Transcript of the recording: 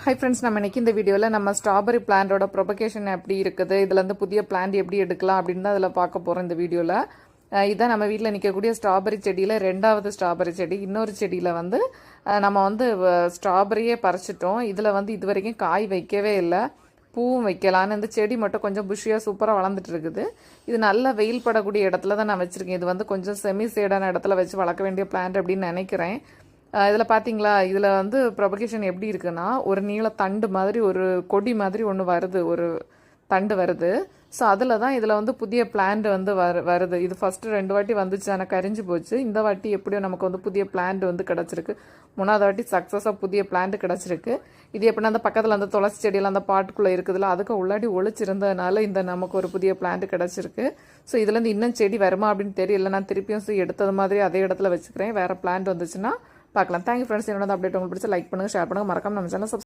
Hi friends, நம்ம இன்றைக்கி இந்த வீடியோவில் நம்ம ஸ்ட்ராபெரி பிளான்ட்டோட ப்ரொபகேஷன் எப்படி இருக்குது, இதுலேருந்து புதிய பிளான்ட் எப்படி எடுக்கலாம் அப்படின்னு தான் அதில் பார்க்க போகிறோம் இந்த வீடியோவில். இதுதான் நம்ம வீட்டில் நிற்கக்கூடிய ஸ்ட்ராபெரி செடியில் ரெண்டாவது ஸ்ட்ராபெரி செடி. இன்னொரு செடியில் வந்து நம்ம வந்து ஸ்ட்ராபெரியே பறிச்சிட்டோம். இதில் வந்து இது வரைக்கும் காய் வைக்கவே இல்லை, பூவும் வைக்கலான்னு. இந்த செடி மட்டும் கொஞ்சம் புஷியாக சூப்பராக வளர்ந்துட்டு இருக்குது. இது நல்ல வெயில் படக்கூடிய இடத்துல தான் நான் வச்சுருக்கேன். இது வந்து கொஞ்சம் செமி சேடான இடத்துல வச்சு வளர்க்க வேண்டிய பிளான்ட் அப்படின்னு நினைக்கிறேன். இதில் பார்த்தீங்களா, இதில் வந்து ப்ரொபகேஷன் எப்படி இருக்குன்னா, ஒரு நீள தண்டு மாதிரி ஒரு கொடி மாதிரி ஒன்று வருது, ஒரு தண்டு வருது. ஸோ அதில் தான் இதில் வந்து புதிய பிளான்ட் வந்து வருது. இது ஃபஸ்ட்டு 2 வாட்டி வந்துச்சு, ஆனால் கரிஞ்சு போச்சு. இந்த வாட்டி எப்படியோ நமக்கு வந்து புதிய பிளான்ட் வந்து கிடச்சிருக்கு. 3வது வாட்டி சக்ஸஸாக புதிய பிளான்ட் கிடச்சிருக்கு. இது எப்படின்னா, அந்த பக்கத்தில் அந்த துளசி செடியில் அந்த பாட்டுக்குள்ளே இருக்குதுல்ல, அதுக்கு உள்ளாடி ஒழிச்சிருந்ததுனால இந்த நமக்கு ஒரு புதிய பிளான்ட் கிடச்சிருக்கு. ஸோ இதுலேருந்து இன்னும் செடி வருமா அப்படின்னு தெரியல. நான் திருப்பியும் எடுத்தது மாதிரி அதே இடத்துல வச்சுக்கிறேன். வேறு பிளான்ட் வந்துச்சுன்னா பார்க்கலாம். Thank you friends. என்னோட அப்டேட் உங்களுக்கு பிடிச்ச லைக் பண்ணுங்கள், ஷேர் பண்ணுங்கள், மறக்காம நம்ம சேனல்